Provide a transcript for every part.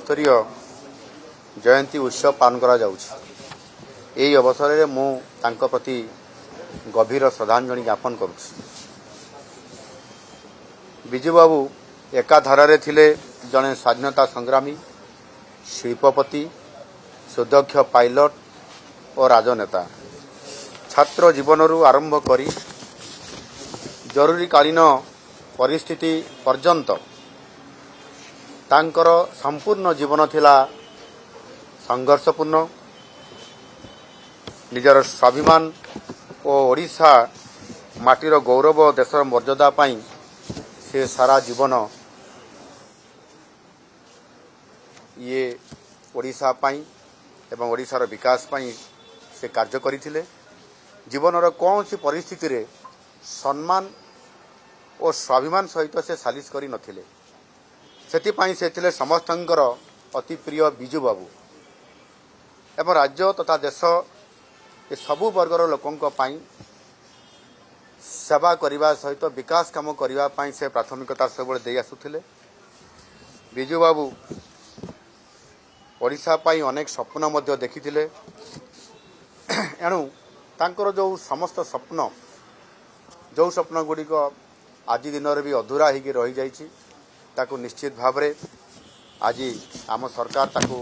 स्तरीय जयंती उत्सव पालन करा जाउछि। एही अवसर में मु तांको प्रति गभीर श्रद्धांजलि ज्ञापन करुछि। विजु बाबू एकाधारे थिले जड़े स्वाधीनता संग्रामी, शिल्पपति, सुदक्ष पायलट और राजनेता। छात्र जीवनरू आरंभ करी जरूरीकालीन परिस्थिति पर्यंत तांकर संपूर्ण जीवन थिला संघर्षपूर्ण। निजर स्वाभिमान और ओडिशा माटीर गौरव देशर मर्यादा पाई से सारा जीवन ये ओडिशा पाई एवं ओडिशार विकास पाई से कार्य करथिले। जीवनर कौन सी परिस्थिति रे सम्मान और स्वाभिमान सहित से सालिश करी नथिले। सेतिपाई से थिले समस्तंकर अति प्रिय विजु बाबू एवं राज्य तथा देश ए सबु वर्गर लोकंक पाई सेवा करने सहित विकास काम करने से प्राथमिकता सब दे आसुथिले। विजु बाबू ओडिशा पाई अनेक स्वप्न मध्य देखिथिले। एणु तांकर जो समस्त स्वप्न गुड़िक आज दिन भी अधूरा होगी रही जाइछि, ताकू निश्चित भाव रे आज आम सरकार ताकू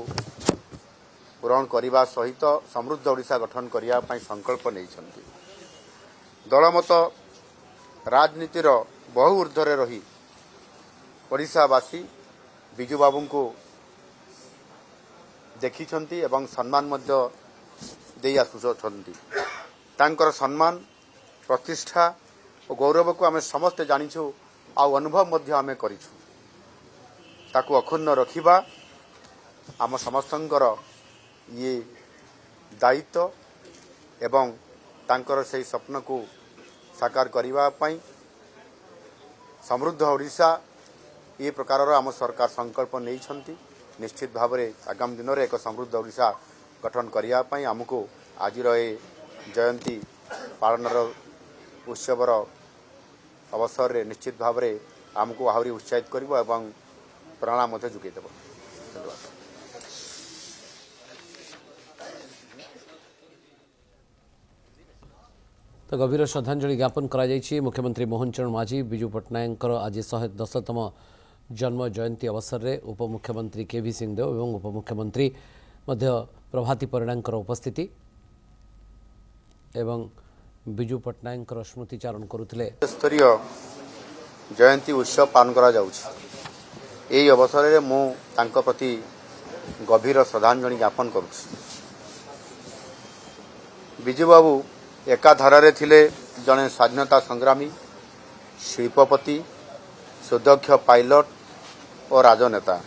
पूरण करने सहित समृद्ध ओडिशा गठन करने संकल्प नहीं। दलमत राजनीतिर बहु ऊर्ध्वे रही ओडिशावासी विजु बाबू को देखिछंती एवं सम्मान मध्य दे आसुछंती। तांकर सम्मान, प्रतिष्ठा और गौरव को आम समस्ते जानिछु आ अनुभव मध्य आम करिछु। ताकू अक्षुण्ण रखिबा आम समस्तंकर ये दायित्व एवं तांकर से स्वप्न को साकार करने पाई समृद्ध ओडिशा ये प्रकार आम सरकार संकल्प नहीं। निश्चित भाव में आगामी दिन में एक समृद्ध ओडिशा गठन करने आमको आज जयंती पालन उत्सवर अवसर रे निश्चित भाव में आमको आहरी उत्साहित कर प्रेरणा जोगेदेव। धन्यवाद। तो गभीर श्रद्धांजलि ज्ञापन करा मुख्यमंत्री मोहन चरण माझी विजु पट्टनायक आज 110तम जन्म जयंती अवसर में उपमुख्यमंत्री केवी सिंहदेव और उपमुख्यमंत्री प्रभाती परिणा उपस्थिति एवं विजु पट्टनायक स्मृतिचारण करुथिले। स्तरीय जयंती उत्सव पालन करा जाउछि। एही अवसर में मु तांको प्रति गभीर श्रद्धांजलि ज्ञापन करुछि। विजु बाबू एकाधारे थिले जड़े स्वाधीनता संग्रामी, शिल्पपति, सुदक्ष पायलट और राजनेता।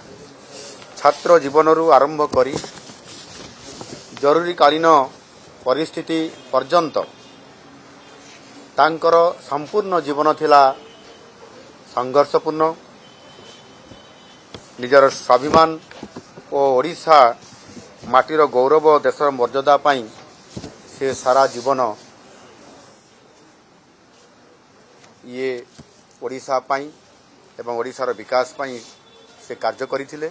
छात्र जीवनरू आरंभ करी जरूरीकालीन परिस्थिति पर्यंत तांकर संपूर्ण जीवन थिला संघर्षपूर्ण। निजर स्वाभिमान और ओडिशा माटीर गौरव देशर मर्यादा पाई से सारा जीवन ये ओडिशा पाई एवं ओडिशार विकास पाई से कार्य करथिले।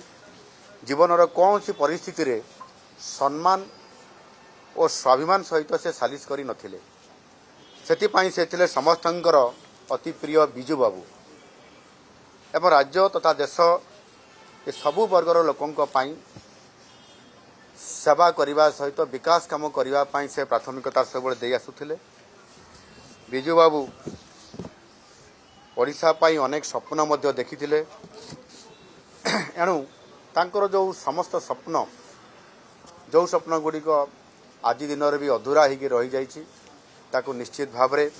जीवनर कौन सी परिस्थिति रे सम्मान और स्वाभिमान सहित से सालिश करी नथिले। सेतिपाई से थिले समस्तंकर अति प्रिय विजु बाबू एवं राज्य तथा देश ए सबु वर्गर लोकंक पाई सेवा करने सहित विकास काम करने से प्राथमिकता सब दे आसुथिले। विजु बाबू ओडिशा पाई अनेक स्वप्न मध्य देखिथिले। एणु तांकर जो समस्त स्वप्न गुड़िक आज दिन भी अधूरा होगी रही जाइछि, ताकू निश्चित भाव रे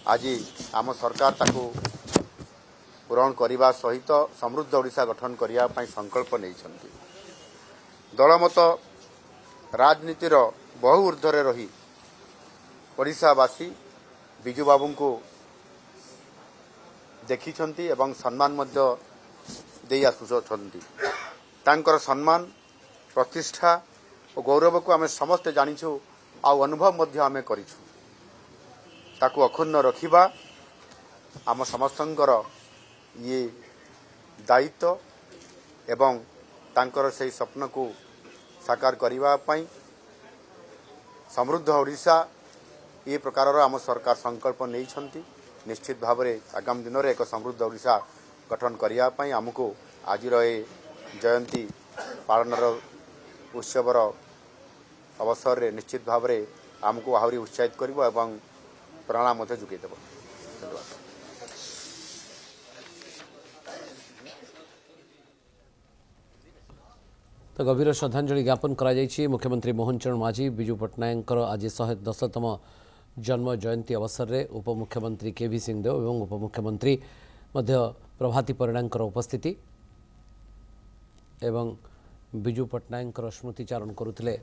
आज आम सरकार ताकू पूरण करने सहित समृद्ध ओडिशा गठन करने संकल्प नहीं। दलमत राजनीतिर बहु ऊर्ध्वे रही ओडिशावासी विजु बाबू को देखिछंती एवं सम्मान मध्य दे आसुछंती। तांकर सम्मान, प्रतिष्ठा और गौरव को आम समस्ते जानिछु आ अनुभव मध्य आम करिछु। ताकू अक्षुण्ण रखिबा आम समस्तंकर ये दायित्व एवं तांकर से स्वप्न को साकार करने समृद्ध ओडिशा ये प्रकार आम सरकार संकल्प नहीं निश्चित भाव में आगामी दिन में एक समृद्ध ओडिशा गठन करने आमको आज जयंती पालन उत्सवर अवसर रे निश्चित भाव में आमको आहरी उत्साहित कर प्रेरणा जोगे देव। धन्यवाद। तो गभीर श्रद्धांजलि ज्ञापन करा मुख्यमंत्री मोहन चरण माझी विजु पट्टनायक आज 110तम जन्म जयंती अवसर में उपमुख्यमंत्री केवी सिंहदेव और उपमुख्यमंत्री प्रभाती परिड़ा उपस्थिति एवं विजु पट्टनायक स्मृतिचारण करुले।